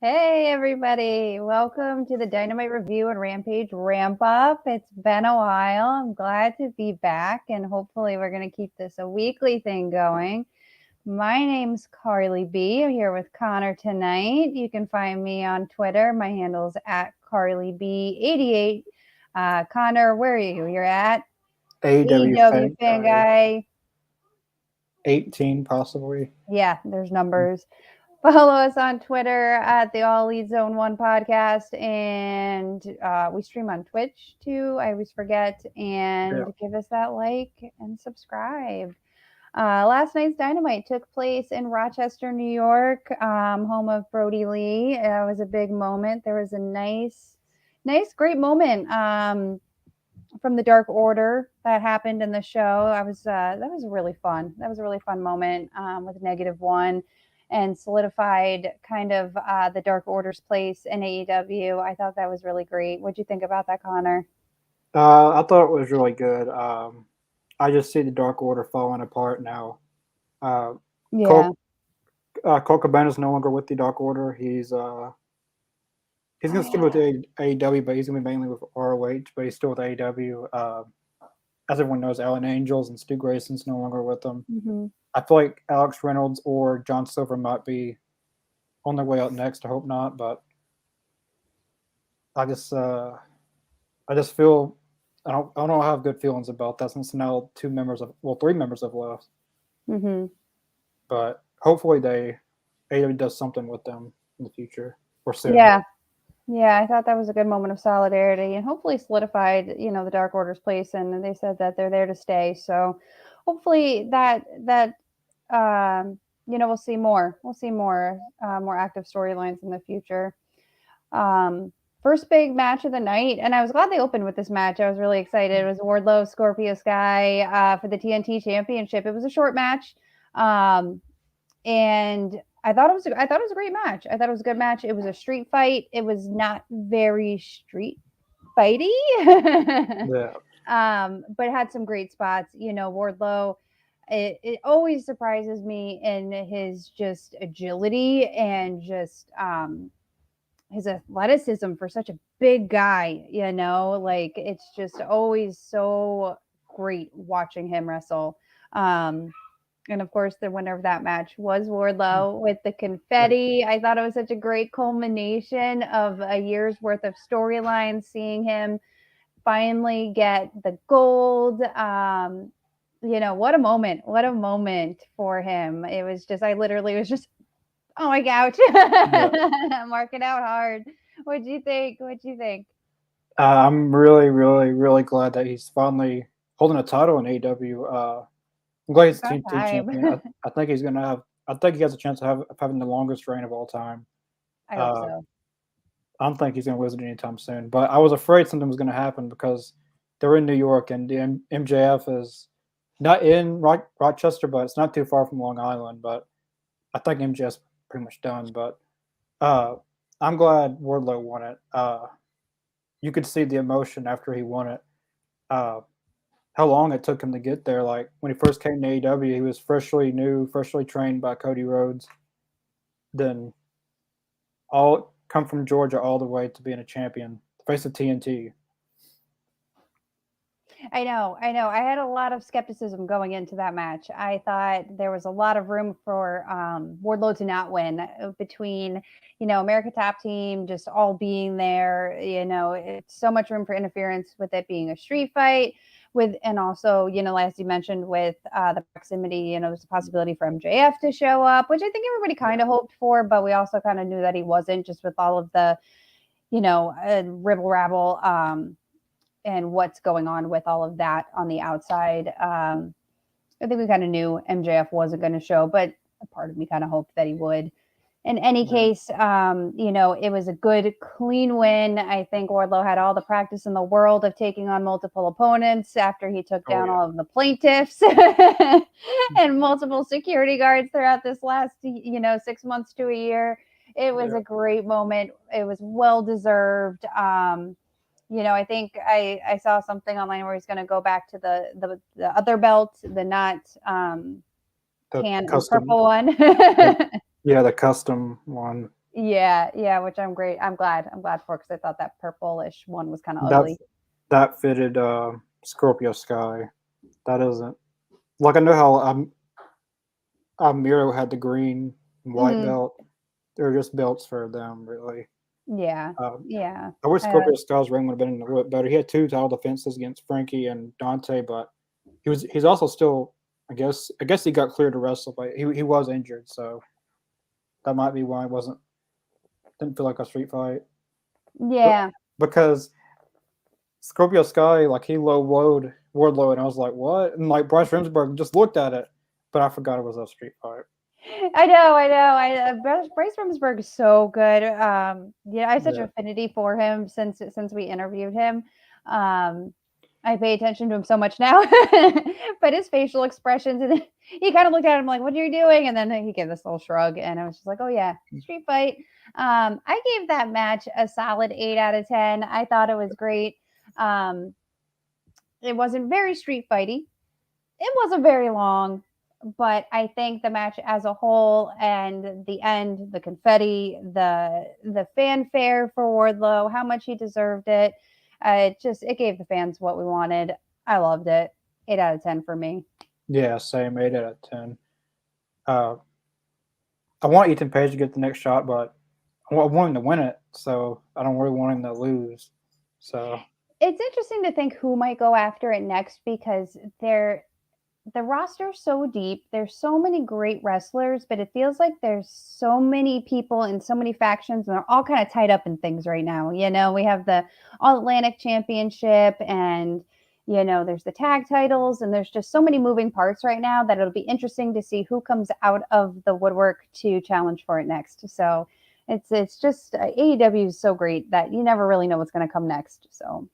Hey, everybody. Welcome to the Dynamite Review and Rampage Ramp Up. It's been a while. I'm glad to be back, and hopefully, we're going to keep this a weekly thing going. My name's Carly B. I'm here with Connor tonight. You can find me on Twitter. My handle's at CarlyB88. Connor, where are you? You're at AEW AEW Fan Guy. 18 possibly. Yeah, there's numbers. Follow us on Twitter at the All Elite Zone 1 podcast. And we stream on Twitch too. I always forget. And give us that like and subscribe. Last night's Dynamite took place in Rochester, New York, home of Brody Lee. It was a big moment. There was a nice, great moment from the Dark Order that happened in the show. That was really fun. That was a really fun moment with -1 and solidified kind of the Dark Order's place in AEW. I thought that was really great. What'd you think about that, Connor? I thought it was really good. I just see the Dark Order falling apart now. Yeah. Cole Cabana's no longer with the Dark Order. He's going to stick with AEW, but he's going to be mainly with ROH, but he's still with AEW. As everyone knows, Alan Angels and Stu Grayson's no longer with them. Mm-hmm. I feel like Alex Reynolds or John Silver might be on their way out next. I hope not, but I just feel I don't have good feelings about that since now three members have left. Mm-hmm. But hopefully AEW does something with them in the future or soon. Yeah, I thought that was a good moment of solidarity and hopefully solidified, the Dark Order's place. And they said that they're there to stay. So hopefully that we'll see more. We'll see more active storylines in the future. First big match of the night, and I was glad they opened with this match. I was really excited. It was Wardlow, Scorpio Sky for the TNT Championship. It was a short match, and I thought it was a great match. I thought it was a good match. It was a street fight. It was not very street fighty, Yeah. but it had some great spots. Wardlow. It always surprises me in his just agility and just his athleticism for such a big guy, like it's just always so great watching him wrestle. And of course, the winner of that match was Wardlow with the confetti. I thought it was such a great culmination of a year's worth of storylines, seeing him finally get the gold. What a moment for him. It was just, I literally was just, oh my couch. Mark it out hard. What'd you think? I'm really, really, really glad that he's finally holding a title in AEW. I'm glad he's TNT champion. I think he's gonna have. I think he has a chance of having the longest reign of all time. I hope so. I don't think he's gonna lose it anytime soon. But I was afraid something was gonna happen because they're in New York and the MJF is not in Rochester, but it's not too far from Long Island. But I think MJF's pretty much done. But I'm glad Wardlow won it. You could see the emotion after he won it. How long it took him to get there. Like when he first came to AEW, he was freshly trained by Cody Rhodes. Then all come from Georgia all the way to being a champion, the face of TNT. I know. I had a lot of skepticism going into that match. I thought there was a lot of room for Wardlow to not win between, America Top Team just all being there. It's so much room for interference with it being a street fight. And also, as you mentioned, with the proximity, there's a possibility for MJF to show up, which I think everybody kind of hoped for, but we also kind of knew that he wasn't, just with all of the, ribble rabble and what's going on with all of that on the outside. I think we kind of knew MJF wasn't going to show, but a part of me kind of hoped that he would. In any case, it was a good, clean win. I think Wardlow had all the practice in the world of taking on multiple opponents after he took down all of the plaintiffs and multiple security guards throughout this last, 6 months to a year. It was a great moment. It was well-deserved. I think I saw something online where he's going to go back to the other belt, the not tan and purple one. Yeah, the custom one. Yeah, which I'm great. I'm glad for because I thought that purplish one was kind of That ugly. that fitted Scorpio Sky. That isn't like I know how Miro had the green and white Hmm. belt. They're just belts for them, really. Yeah, Um, yeah. I wish Uh, Scorpio Sky's ring would have been a little bit better. He had 2 title defenses against Frankie and Dante, but he's also still I guess he got cleared to wrestle, but he was injured, so that might be why it didn't feel like a street fight. But yeah. because Scorpio Sky, like he low blowed Wardlow, and I was like, what? And like Bryce Remsburg just looked at it, but I forgot it was a street fight. I know. Bryce Remsburg is so good. Yeah, I have such Yeah, affinity for him since we interviewed him. Um, I pay attention to him so much now, but his facial expressions, and he kind of looked at him like, "What are you doing?" And then he gave this little shrug, and I was just like, "Oh yeah, street fight." I gave that match a solid 8 out of 10. I thought it was great. Um, it wasn't very street fighty. It wasn't very long, but I think the match as a whole and the end, the confetti, the fanfare for Wardlow, how much he deserved it, it gave the fans what we wanted. I loved it. 8 out of 10 for me. yeah, same 8 out of 10. Uh, I want Ethan Page to get the next shot, but I want him to win it, so I don't really want him to lose. So It's interesting to think who might go after it next because the roster's so deep. There's so many great wrestlers, but it feels like there's so many people and so many factions, and they're all kind of tied up in things right now. We have the All Atlantic Championship, and there's the tag titles, and there's just so many moving parts right now that it'll be interesting to see who comes out of the woodwork to challenge for it next. So it's just AEW is so great that you never really know what's going to come next. So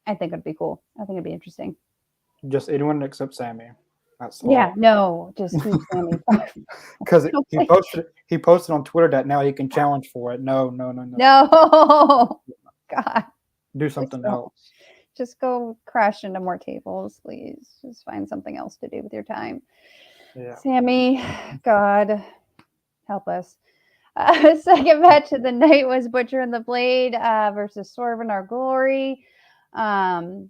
I think it'd be cool. I think it'd be interesting. just anyone except Sammy. That's Yeah, all. no, just keep Sammy. Because he posted on Twitter that now he can challenge for it. No, no, no, no. No, God, Do just something don't. else. Just go crash into more tables, please. Just find something else to do with your time. Yeah. Sammy, God, help us. Second match of the night was Butcher and the Blade versus Swerve and Our Glory. Um,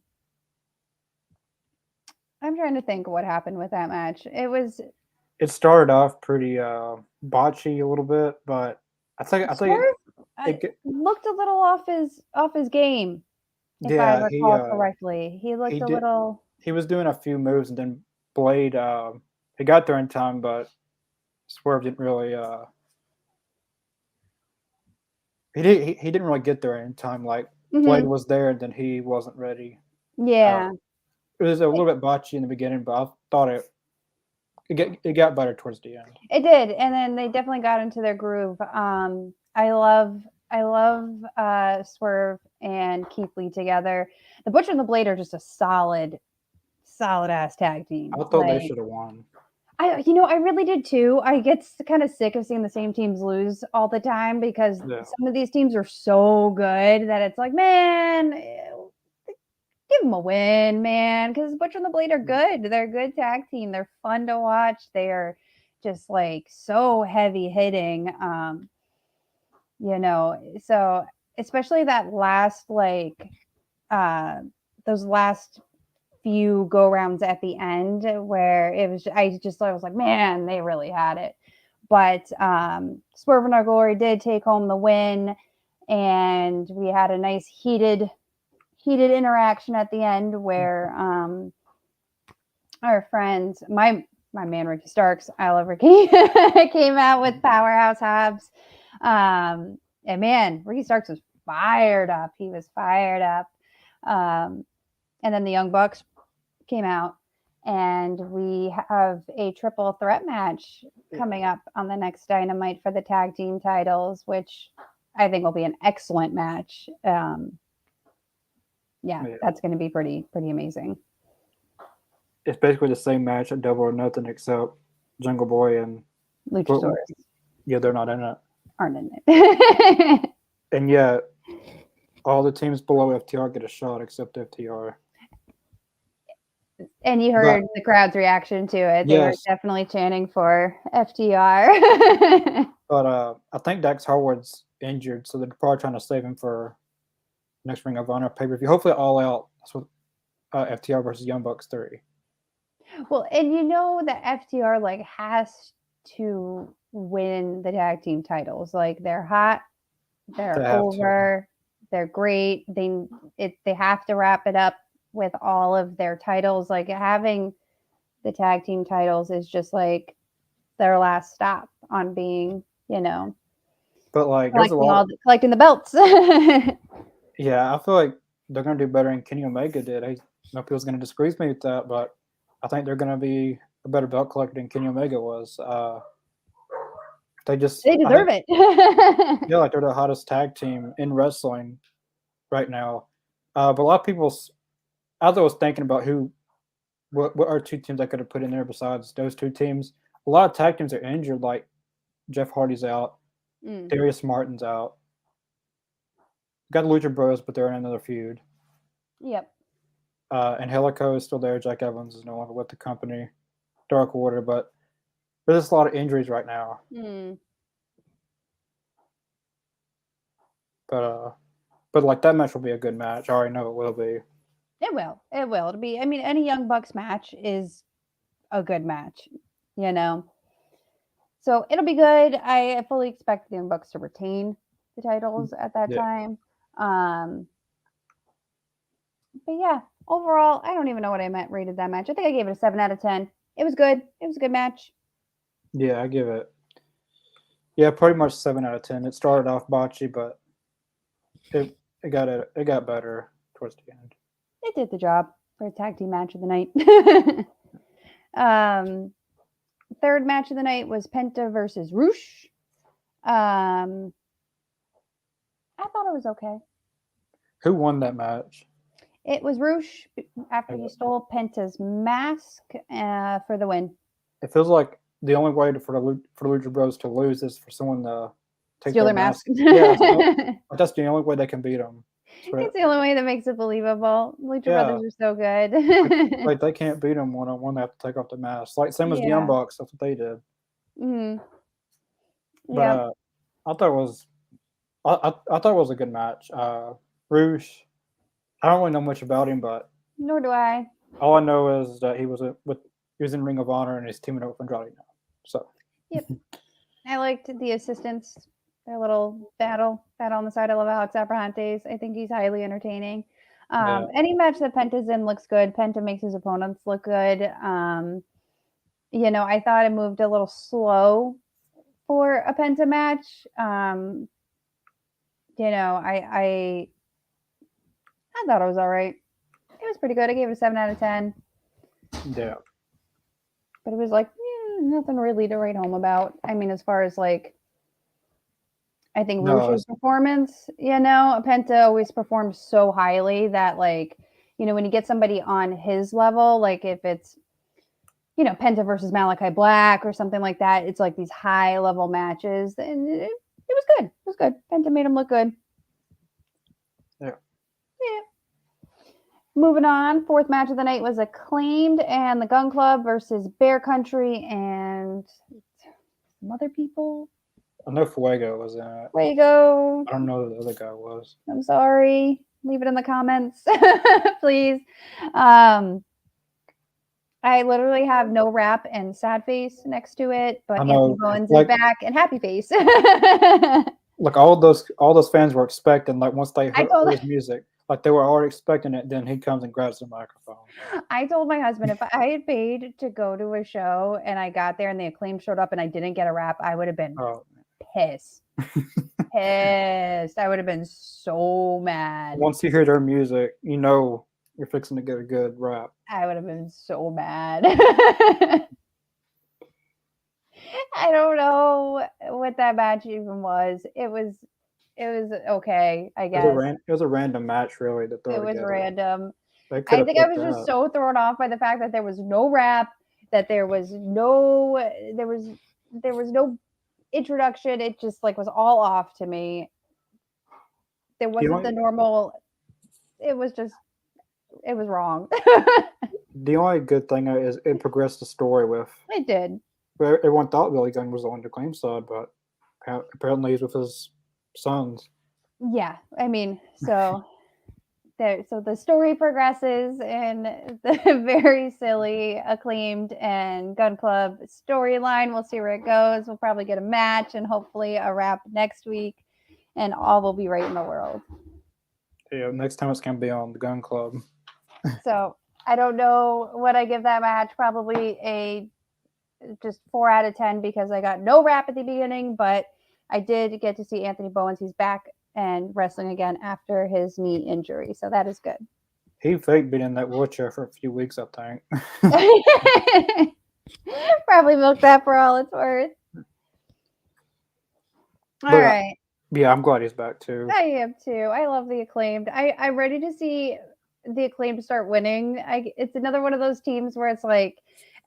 I'm trying to think what happened with that match. It started off pretty botchy a little bit, but I think Swerve it looked a little off his game, if I yeah, recall correctly. He he looked a did little. he was doing a few moves, and then Blade he got there in time, but Swerve didn't really he didn't really get there in time. Like Blade Mhm. was there, and then he wasn't ready. Uh, Yeah, it was a little bit botchy in the beginning, but I thought it got better towards the end. it did, and then they definitely got into their groove. I love Swerve and Keith Lee together. The Butcher and the Blade are just a solid ass tag team. I thought they Like should have won. I really did too. I get kind of sick of seeing the same teams lose all the time because Yeah, some of these teams are so good that it's like, man, give them a win, man. Because Butcher and the Blade are good. They're a good tag team. They're fun to watch. They are just like so heavy hitting. So especially that last uh those last few go rounds at the end where I was like, man, they really had it. But Swerve and Our Glory did take home the win, and we had a nice heated interaction at the end where our friends, my man Ricky Starks, I love Ricky, came out with Powerhouse Hobbs. And man, Ricky Starks was fired up. He was fired up. And then the Young Bucks came out, and we have a triple threat match coming up on the next Dynamite for the tag team titles, which I think will be an excellent match. Yeah, yeah. that's going to be pretty amazing. It's basically the same match at Double or Nothing, except Jungle Boy and Luchasaurus yeah, they're not in it. aren't in it. And yet, all the teams below FTR get a shot except FTR. And you But heard the crowd's reaction to it. They were yes, definitely chanting for FTR. But I think Dax Harwood's injured, so they're probably trying to save him for next Ring of Honor pay-per-view. Hopefully All Out. That's what FTR versus Young Bucks 3. Well, and that FTR like has to win the tag team titles. Like they're hot, they're over, they're great. They have to wrap it up with all of their titles. Like having the tag team titles is just like their last stop on being, But like there's a lot collecting the belts. Yeah, I feel like they're gonna do better than Kenny Omega did. I know people's gonna disagree with me with that, but I think they're gonna be a better belt collector than Kenny Omega was. They deserve it. Yeah, like they're the hottest tag team in wrestling right now. But a lot of people, as I was thinking about what are two teams I could have put in there besides those two teams. A lot of tag teams are injured. Like Jeff Hardy's out, Darius Martin's out. Got the Lucha Bros, but they're in another feud. Yep. Angelico is still there. Jack Evans is no longer with the company. Dark Order, but there's just a lot of injuries right now. But like that match will be a good match. I already know it will be. It will. It'll be. I mean, any Young Bucks match is a good match, So it'll be good. I fully expect the Young Bucks to retain the titles at that time. But yeah, overall, I don't even know what I rated that match. I think I gave it a 7 out of 10. It was good. It was a good match. Yeah, I give it. Yeah, pretty much 7 out of 10. It started off botchy, but it got better towards the end. It did the job for a tag team match of the night. Third match of the night was Penta versus Roosh. I thought it was okay. Who won that match? It was Roosh after he stole Penta's mask for the win. It feels like the only way for the Lucha Bros to lose is for someone to take steal their mask. Yeah, that's the only way they can beat them. It's the only way that makes it believable. Lucha Brothers are so good. like they can't beat them one-on-one. They have to take off the mask. Like same as the Young Bucks. That's what they did. But I thought it was. I thought it was a good match. Roosh, I don't really know much about him, but nor do I. All I know is that he was in Ring of Honor and he's teaming up with Andrade now. So. Yep. I liked the assistants. Their little battle on the side. I love Alex Abrahantes. I think he's highly entertaining. Any match that Penta's in looks good. Penta makes his opponents look good. I thought it moved a little slow for a Penta match. I thought it was all right. It was pretty good. I gave it a 7 out of 10. Yeah. But it was like nothing really to write home about. I mean, as far as like, I think Roosh's performance, Penta always performs so highly that like, when you get somebody on his level, like if it's, Penta versus Malachi Black or something like that, it's like these high level matches. And it was good. It was good. Penta made him look good. Yeah. Moving on, fourth match of the night was Acclaimed and the Gun Club versus Bear Country and some other people. I know Fuego was in it. Fuego. I don't know who the other guy was. I'm sorry. Leave it in the comments, please. I literally have no rap and sad face next to it, but Anthony Bowens is back and happy face. Look, all those fans were expecting, like once they heard his music, like they were already expecting it. Then he comes and grabs the microphone. I told my husband if I had paid to go to a show and I got there and the Acclaim showed up and I didn't get a rap, I would have been pissed. Pissed. I would have been so mad. Once you hear their music, you're fixing to get a good rap. I would have been so mad. I don't know what that match even was. It was okay, I guess. It was a random match, really. It was random. I think I was just so thrown off by the fact that there was no rap, that there was no introduction. It just like was all off to me. There wasn't the normal. It was wrong. The only good thing is it progressed the story with. It did. Everyone thought Billy Gunn was on the Acclaim side, but Apparently, he's with his sons. Yeah, I mean, so the story progresses in the very silly Acclaimed and Gun Club storyline. We'll see where it goes. We'll probably get a match and hopefully a wrap next week, and all will be right in the world. Yeah, next time it's gonna be on the Gun Club. So I don't know what I give that match. Probably a just 4 out of 10 because I got no rap at the beginning, but I did get to see Anthony Bowens. He's back and wrestling again after his knee injury, so that is good. He faked being in that wheelchair for a few weeks, I think. Probably milked that for all it's worth. All right. Yeah, I'm glad he's back too. I am too. I love the Acclaimed. I'm ready to see the Acclaimed start winning. It's another one of those teams where it's like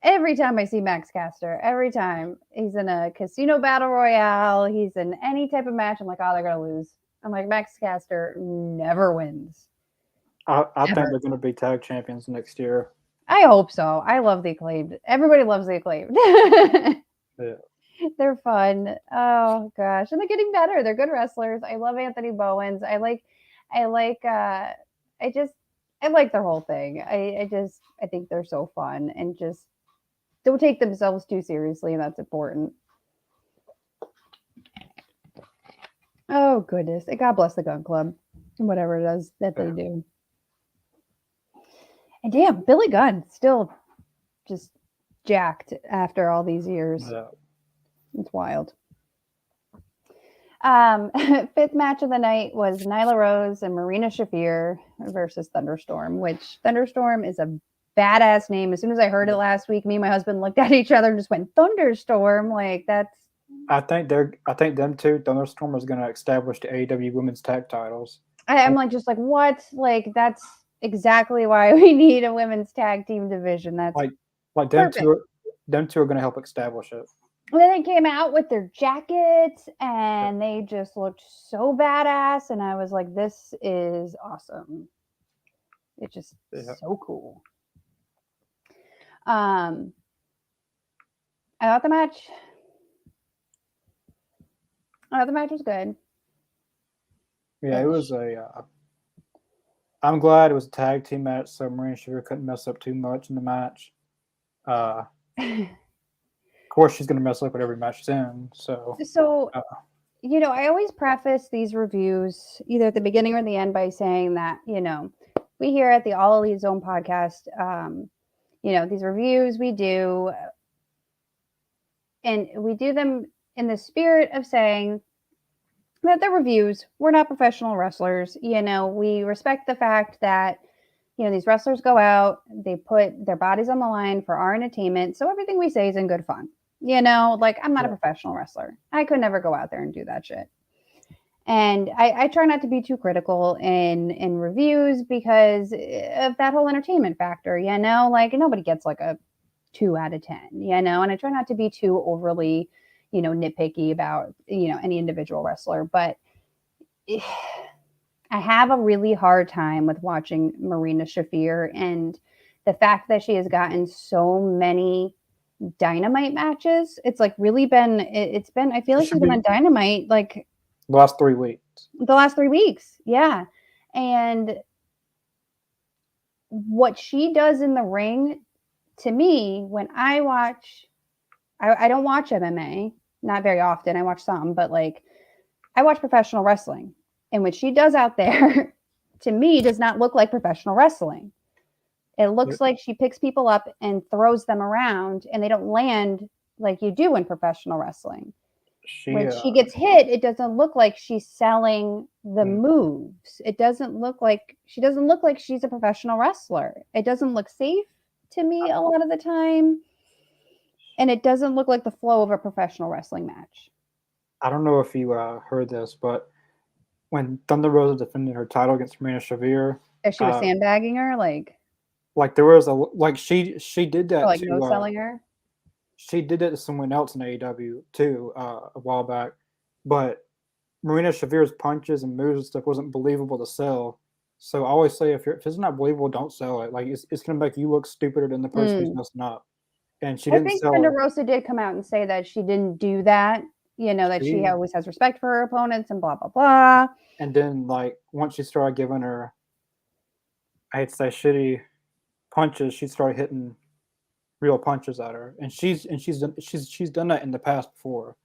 every time I see Max Caster, every time he's in a casino battle royale, he's in any type of match, I'm like, oh, they're gonna lose. I'm like, Max Caster never wins. I think they're going to be tag champions next year. I hope so. I love the Acclaimed. Everybody loves the Acclaimed. Yeah. They're fun. Oh gosh, and they're getting better. They're good wrestlers. I love Anthony Bowens. I like their whole thing. I think they're so fun and just don't take themselves too seriously, and that's important. Oh goodness. And God bless the Gun Club and whatever it is that they do. And damn, Billy Gunn still just jacked after all these years. Yeah. It's wild. Fifth match of the night was Nyla Rose and Marina Shafir versus Thunderstorm, which Thunderstorm is a badass name. As soon as I heard it last week, me and my husband looked at each other and just went, Thunderstorm. Like, that's... I think them two, Thunderstorm, is going to establish the AEW women's tag titles. I'm like, just like, what? Like, that's exactly why we need a women's tag team division. That's like them two are going to help establish it. And then they came out with their jackets and they just looked so badass. And I was like, this is awesome. It's just so cool. I thought the match was good. Yeah, it was I'm glad it was a tag team match, so Marina Shafir couldn't mess up too much in the match. Of course, she's going to mess up with every match she's in. So I always preface these reviews either at the beginning or the end by saying that, we here at the All Elite Zone podcast, these reviews we do, and we do them in the spirit of saying that they're reviews. We're not professional wrestlers. We respect the fact that, these wrestlers go out, they put their bodies on the line for our entertainment. So everything we say is in good fun. I'm not a professional wrestler. I could never go out there and do that shit. And I try not to be too critical in reviews because of that whole entertainment factor, nobody gets like a 2 out of 10, and I try not to be too overly, nitpicky about, any individual wrestler, but I have a really hard time with watching Marina Shafir and the fact that she has gotten so many Dynamite matches. It's like really I feel like she's been on Dynamite like the last 3 weeks. The last 3 weeks. Yeah. And what she does in the ring, to me, when I watch, I don't watch MMA, not very often. I watch some, but I watch professional wrestling. And what she does out there, to me, does not look like professional wrestling. It looks like she picks people up and throws them around, and they don't land like you do in professional wrestling. When she gets hit, it doesn't look like she's selling the moves. It doesn't look like she's a professional wrestler. It doesn't look safe to me a lot of the time. And it doesn't look like the flow of a professional wrestling match. I don't know if you heard this, but when Thunder Rosa defended her title against Marina Shafir, she was sandbagging her, there was she did that to no selling her. She did that to someone else in AEW too a while back, but Marina Shafir's punches and moves and stuff wasn't believable to sell. So I always say if it's not believable, don't sell it. It's gonna make you look stupider than the person who's messing up. And she didn't sell. Thunder Rosa did come out and say that she didn't do that that she always has respect for her opponents and blah, blah, blah. And then, like, once she started giving her, I hate to say, shitty punches, she started hitting real punches at her, and she's done that in the past before.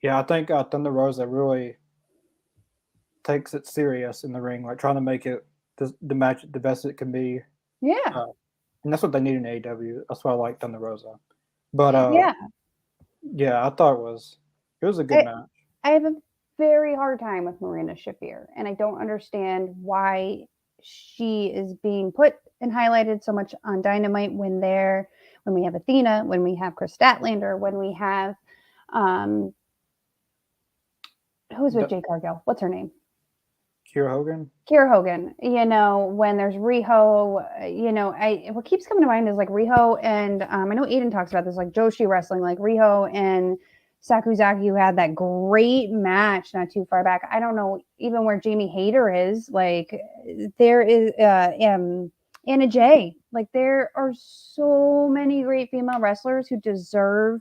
Yeah, I think Thunder Rosa really takes it serious in the ring, like trying to make it the match the best it can be. Yeah. And that's what they need in AEW. That's why I like Thunder Rosa. But yeah, I thought it was a good match. I have a very hard time with Marina Shafir, and I don't understand why she is being put and highlighted so much on Dynamite when we have Athena, when we have Chris Statlander, when we have who's with Jade Cargill? What's her name? Kiera Hogan. Kiera Hogan. When there's Riho, what keeps coming to mind is like Riho and I know Aiden talks about this, like Joshi wrestling, like Riho and Sakuzaki, who had that great match not too far back. I don't know even where Jamie Hayter is. Like there is Anna Jay. Like there are so many great female wrestlers who deserve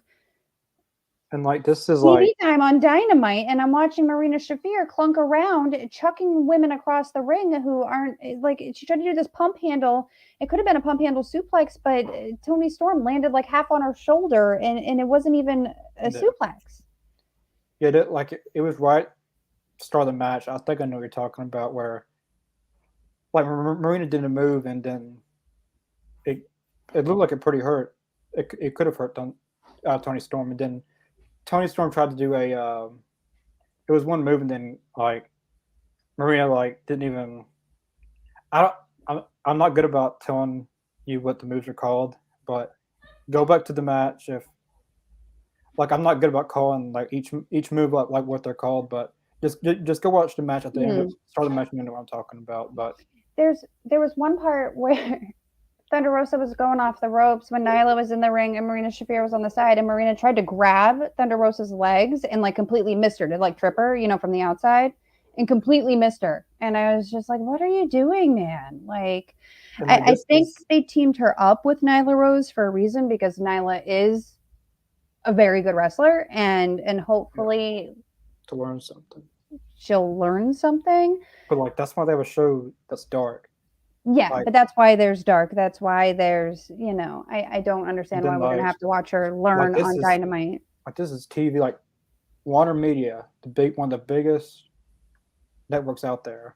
and like this is TV time on Dynamite, and I'm watching Marina Shafir clunk around, chucking women across the ring who aren't like. She tried to do this pump handle. It could have been a pump handle suplex, but Toni Storm landed like half on her shoulder, and it wasn't even a suplex. Yeah, it was right start of the match. I think I know what you're talking about, where like Marina did a move, and then it looked like it pretty hurt. It could have hurt Toni Storm, and then Toni Storm tried to do it was one move, and then like Marina like didn't even. I'm not good about telling you what the moves are called, but go back to the match if. Like I'm not good about calling like each move like what they're called, but just go watch the match at the end. Start the match, and you know what I'm talking about. But there was one part where Thunder Rosa was going off the ropes when Nyla was in the ring and Marina Shafir was on the side, and Marina tried to grab Thunder Rosa's legs and like completely missed her to like trip her, from the outside, and completely missed her. And I was just like, "What are you doing, man?" Like, I think they teamed her up with Nyla Rose for a reason, because Nyla is a very good wrestler, and hopefully to learn something, she'll learn something. But like that's why they have a show that's dark. Yeah, but that's why there's dark. That's why there's I don't understand why we're gonna have to watch her learn on Dynamite. Like this is TV, like Warner Media, one of the biggest networks out there,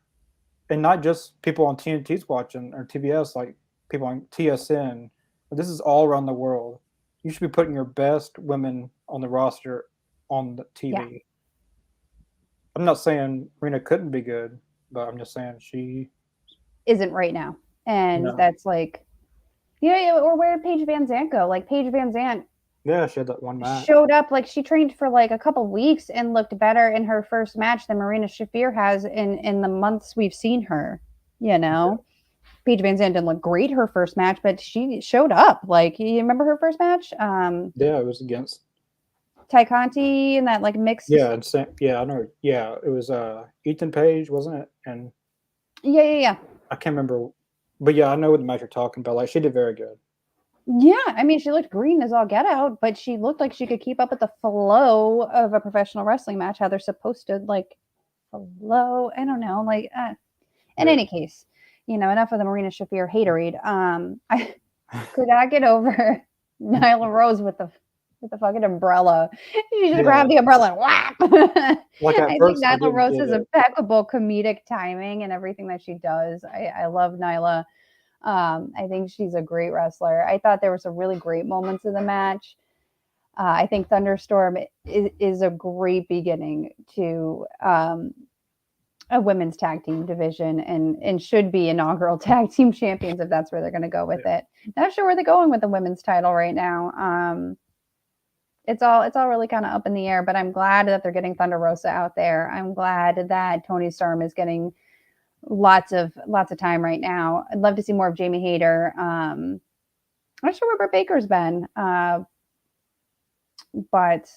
and not just people on TNT's watching or TBS, like people on TSN. This is all around the world. You should be putting your best women on the roster on the TV. Yeah. I'm not saying Marina couldn't be good, but I'm just saying she isn't right now. And that's like, or where did Paige Van Zandt go? Like Paige Van Zandt. Yeah, she had that one match. Showed up, like she trained for like a couple weeks and looked better in her first match than Marina Shafir has in the months we've seen her, Yeah. Paige Van Zandt didn't look great her first match, but she showed up. Like, you remember her first match? Yeah, it was against Ty Conti and that like mixed. Yeah, I know. Yeah, it was Ethan Page, wasn't it? And yeah. I can't remember, but yeah, I know what match you're talking about. Like, she did very good. Yeah, I mean, she looked green as all get out, but she looked like she could keep up with the flow of a professional wrestling match, how they're supposed to, like, flow. I don't know, like, in any case, enough of the Marina Shafir haterade. I could not get over Nyla Rose with the fucking umbrella. She just grabbed the umbrella and whap. Like I think Nyla Rose has impeccable comedic timing and everything that she does. I love Nyla. I think she's a great wrestler. I thought there were some really great moments in the match. I think Thunderstorm is a great beginning to a women's tag team division and should be inaugural tag team champions if that's where they're going to go with it. Not sure where they're going with the women's title right now. It's all really kind of up in the air, but I'm glad that they're getting Thunder Rosa out there. I'm glad that Toni Storm is getting lots of time right now. I'd love to see more of Jamie Hayter. I'm not sure where Britt Baker's been, but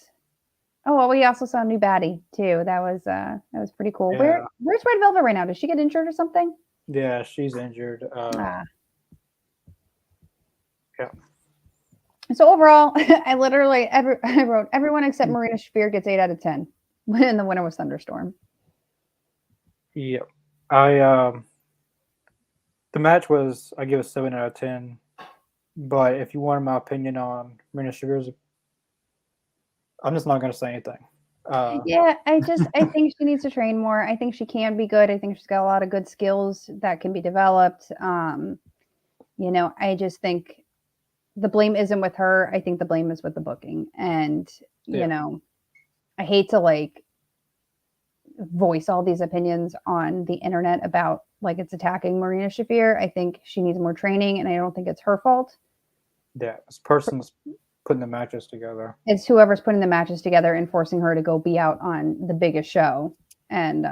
we also saw a new baddie too. That was pretty cool. Yeah. Where's Red Velvet right now? Did she get injured or something? Yeah, she's injured. Yeah. So overall, I wrote everyone except Marina Shafir gets 8 out of 10. And the winner was Thunderstorm. Yeah, the match was, I give a 7 out of 10. But if you wanted my opinion on Marina Shavir's, I'm just not going to say anything. Yeah, I think she needs to train more. I think she can be good. I think she's got a lot of good skills that can be developed. I just think the blame isn't with her. I think the blame is with the booking. And, I hate to like voice all these opinions on the internet about like it's attacking Marina Shafir. I think she needs more training, and I don't think it's her fault. Yeah, this person's putting the matches together. It's whoever's putting the matches together and forcing her to go be out on the biggest show, and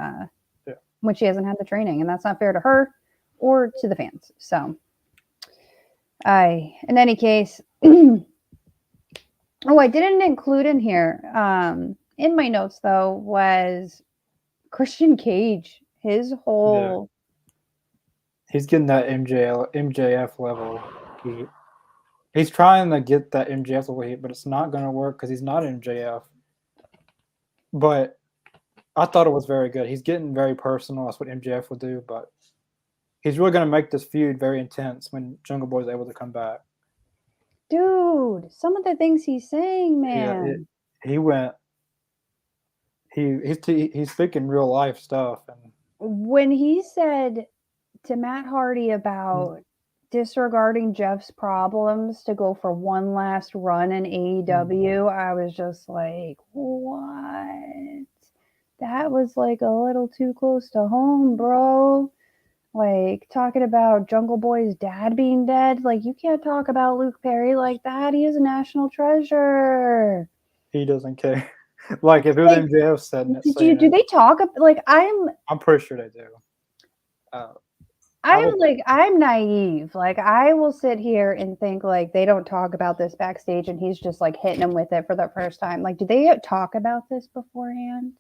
when she hasn't had the training, and that's not fair to her or to the fans. So, in any case, I didn't include in here in my notes though was Christian Cage. His whole he's getting that MJF level heat. He's trying to get that MJF level heat, but it's not going to work because he's not MJF. But I thought it was very good. He's getting very personal. That's what MJF would do, but he's really going to make this feud very intense when Jungle Boy is able to come back. Dude, some of the things he's saying, man. Yeah, he's speaking real life stuff. And when he said to Matt Hardy about disregarding Jeff's problems to go for one last run in AEW, I was just like, what? That was like a little too close to home, bro. Like, talking about Jungle Boy's dad being dead. Like, you can't talk about Luke Perry like that. He is a national treasure. He doesn't care. Like, if it was MJF said it. Do they talk? Like, I'm pretty sure they do. I'm naive. Like, I will sit here and think like they don't talk about this backstage, and he's just like hitting him with it for the first time. Like, do they talk about this beforehand?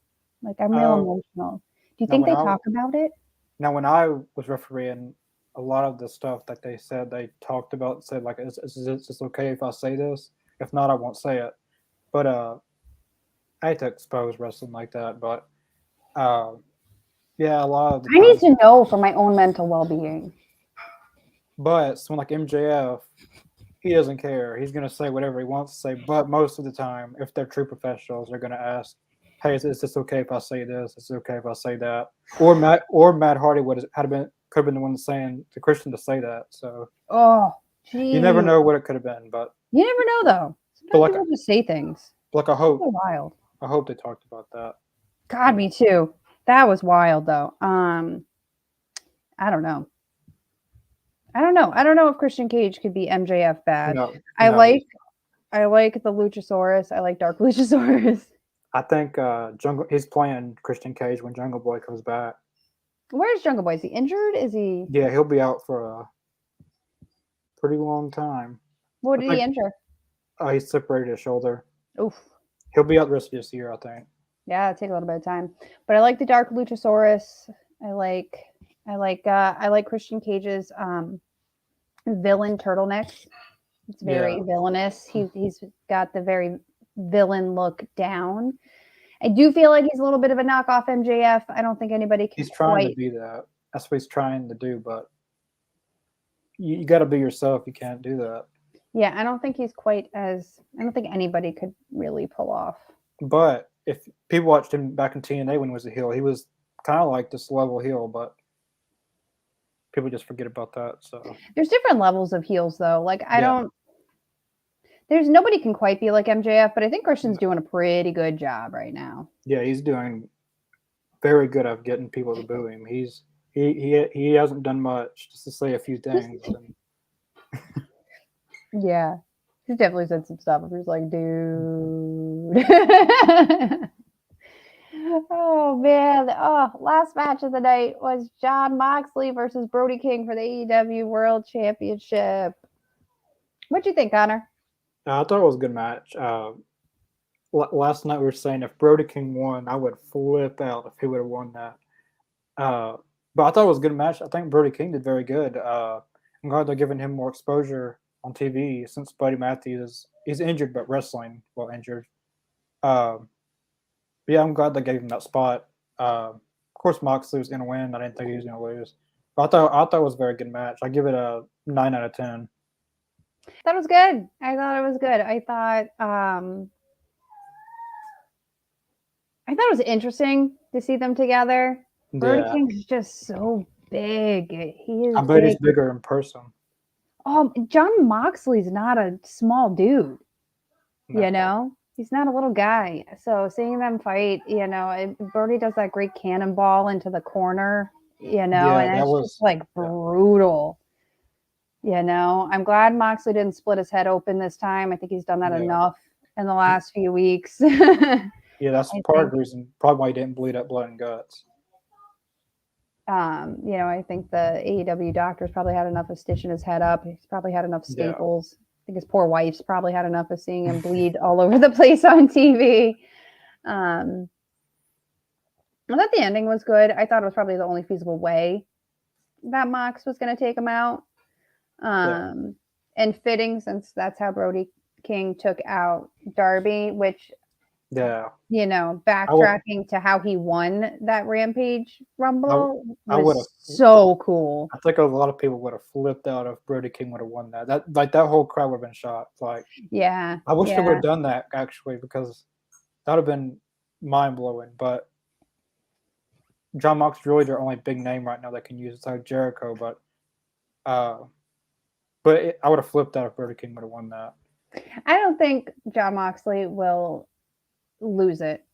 Like, I'm real emotional. Do you think they talk about it? Now, when I was refereeing, a lot of the stuff that they said, they talked about, said like, is this okay if I say this? If not, I won't say it. But I hate to expose wrestling like that, but yeah, a lot of the I need to know for my own mental well-being. But someone like MJF, he doesn't care. He's going to say whatever he wants to say. But most of the time, if they're true professionals, they're going to ask, "Hey, is this okay if I say this? Is it okay if I say that?" Or Matt Hardy could have been the one saying to Christian to say that. So, geez. You never know what it could have been, but you never know though. Sometimes people just say things. Like, I hope. So wild. I hope they talked about that. God, me too. That was wild though. I don't know. I don't know if Christian Cage could be MJF bad. No, I like the Luchasaurus. I like Dark Luchasaurus. I think he's playing Christian Cage when Jungle Boy comes back. Where's Jungle Boy? Is he injured? Is he? Yeah, he'll be out for a pretty long time. What did he injure? He separated his shoulder. Oof. He'll be out the rest of this year, I think. Yeah, it'll take a little bit of time. But I like the Dark Luchasaurus. I like Christian Cage's villain turtleneck. It's very villainous. He's got the very villain look down. I do feel like he's a little bit of a knockoff MJF. I don't think anybody can. He's trying to be that. That's what he's trying to do, but you got to be yourself. You can't do that. Yeah, I don't think he's quite as. I don't think anybody could really pull off. But if people watched him back in TNA when he was a heel, he was kind of like this level heel, but people just forget about that. So there's different levels of heels, though. Like there's nobody can quite be like MJF, but I think Christian's doing a pretty good job right now. Yeah, he's doing very good at getting people to boo him. He hasn't done much, just to say a few things. Yeah, he's definitely said some stuff. He's like, dude. Oh man! Last match of the night was Jon Moxley versus Brody King for the AEW World Championship. What'd you think, Connor? I thought it was a good match. Last night we were saying if Brody King won, I would flip out if he would have won that. But I thought it was a good match. I think Brody King did very good. I'm glad they're giving him more exposure on TV since Buddy Matthews he's injured, but wrestling while injured. But yeah, I'm glad they gave him that spot. Of course, Moxley was going to win. I didn't think he was going to lose. But I thought it was a very good match. I give it a 9 out of 10. That was good. I thought it was good. I thought it was interesting to see them together. Brody Yeah, King's just so big. He I is bet he's big. bigger in person. John Moxley's not a small dude. No. You know, he's not a little guy. So seeing them fight, Brody does that great cannonball into the corner, Yeah, and that it's was just like brutal. I'm glad Moxley didn't split his head open this time. I think he's done that enough in the last few weeks. Yeah, that's part of the reason probably why he didn't bleed out blood and guts. I think the AEW doctors probably had enough of stitching his head up. He's probably had enough staples. I think his poor wife's probably had enough of seeing him bleed all over the place on TV. I thought the ending was good. I thought it was probably the only feasible way that Mox was going to take him out. And fitting, since that's how Brody King took out Darby, which, backtracking to how he won that Rampage Rumble was so cool. I think a lot of people would have flipped out if Brody King would have won that. That whole crowd would have been shocked. I wish they would have done that, actually, because that would have been mind-blowing. But John Moxley's really their only big name right now that can use it. It's like Jericho, but I would have flipped out if Brody King would have won that. I don't think John Moxley will lose it.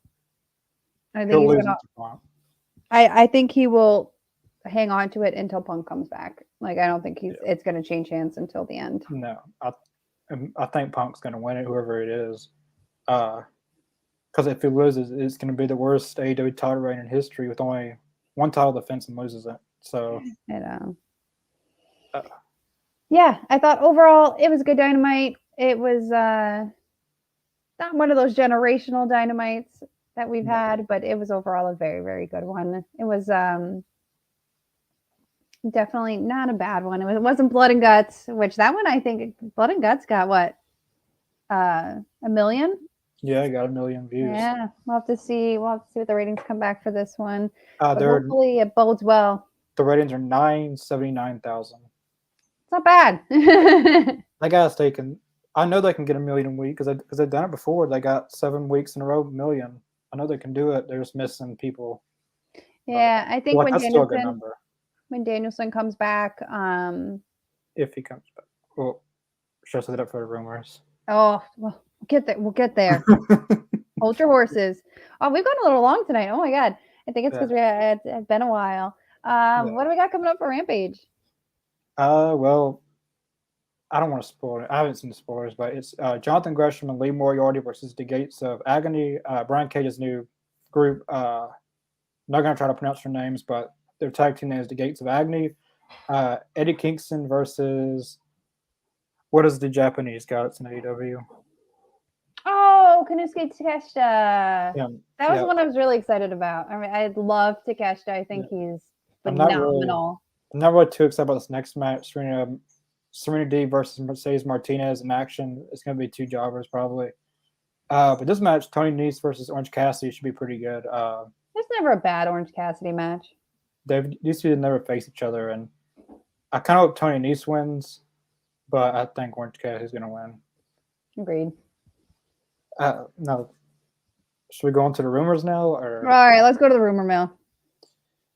I think he will hang on to it until Punk comes back. I don't think it's going to change hands until the end. No, I think Punk's going to win it, whoever it is. Because if he loses, it's going to be the worst AEW title reign in history with only one title defense and loses it. So, yeah, I thought overall it was good Dynamite. It was not one of those generational Dynamites that we've had, but it was overall a very, very good one. It was definitely not a bad one. It wasn't Blood and Guts, which that one I think Blood and Guts got what, 1 million? Yeah, I got 1 million views. Yeah, we'll have to see what the ratings come back for this one. Hopefully it bodes well. The ratings are 979,000. It's not bad. That guy's taken. I know they can get 1 million a week because they've done it before. They got 7 weeks in a row, 1 million. I know they can do it. They're just missing people. Yeah, I think that's still a good number. When Danielson comes back, if he comes back, well, should I set it up for the rumors? Oh, well, we'll get there. Hold your horses. Oh, we've gone a little long tonight. Oh my god, I think it's because it's been a while. What do we got coming up for Rampage? Well, I don't want to spoil it. I haven't seen the spoilers, but it's Jonathan Gresham and Lee Moriarty versus the Gates of Agony. Brian Cage's new group. Not going to try to pronounce their names, but their tag team name is the Gates of Agony. Eddie Kingston versus what is the Japanese guy that's in AEW? Oh, Konosuke Takeshita. Yeah, that was the one I was really excited about. I mean, I love Takeshita. I think he's phenomenal. I'm not really too excited about this next match. Serena D versus Mercedes Martinez in action. It's going to be 2 jobbers probably. But this match, Tony Nese versus Orange Cassidy, should be pretty good. There's never a bad Orange Cassidy match. These two never face each other, and I kind of hope Tony Nese wins, but I think Orange Cassidy's going to win. Agreed. No. Should we go into the rumors now? Or? All right, let's go to the rumor mill.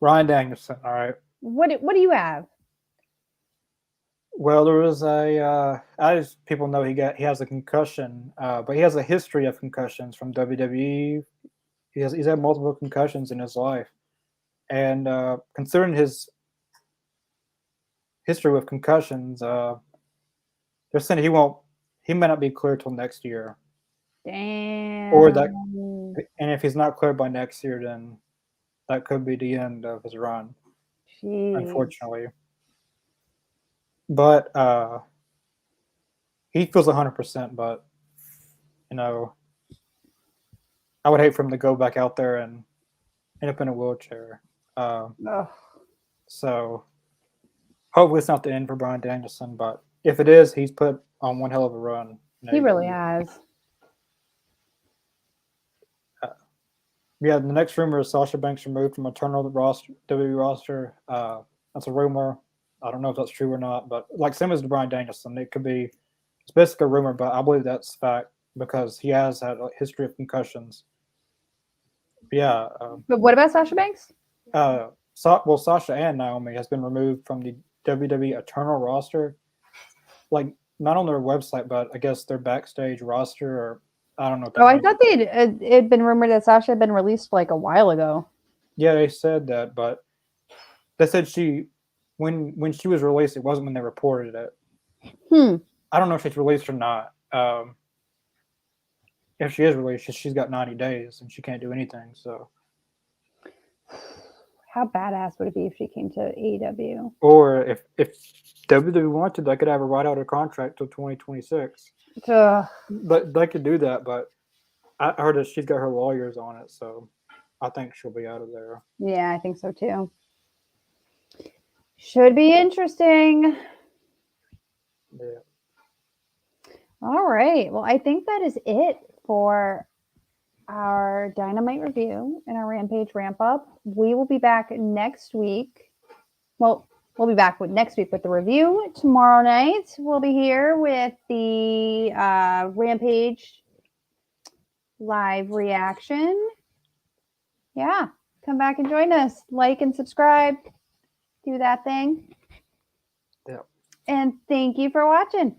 Ryan Danielson, all right. What do you have? Well, there was as people know, he has a concussion, but he has a history of concussions from WWE. He's had multiple concussions in his life, and considering his history with concussions, they're saying he may not be cleared till next year. Damn. And if he's not cleared by next year, then that could be the end of his run. Jeez. Unfortunately. But he feels 100%. But I would hate for him to go back out there and end up in a wheelchair. So hopefully it's not the end for Bryan Danielson. But if it is, he's put on one hell of a run. in He really AEW. has. Yeah, the next rumor is Sasha Banks removed from eternal roster, WWE roster. That's a rumor. I don't know if that's true or not, but like same as Bryan Danielson, it could be. It's basically a rumor, but I believe that's fact because he has had a history of concussions. Yeah. But what about Sasha Banks? Well, Sasha and Naomi has been removed from the WWE Eternal roster, like not on their website, but I guess their backstage roster, or I don't know what that Oh, I means. thought it'd been rumored that Sasha had been released like a while ago. Yeah, they said that, but they said when she was released, it wasn't when they reported it. I don't know if she's released or not. If she is released, she's got 90 days and she can't do anything. So, How badass would it be if she came to AEW? or if WWE wanted, they could have her right out of contract till 2026. But they could do that, but I heard that she's got her lawyers on it, so I think she'll be out of there. Yeah, I think so too. Should be interesting. Yeah. All right. Well, I think that is it for our Dynamite review and our Rampage ramp up. We will be back next week. Well, we'll be back next week with the review. Tomorrow night, we'll be here with the Rampage live reaction. Yeah, come back and join us. Like and subscribe. Do that thing. Yeah. And thank you for watching.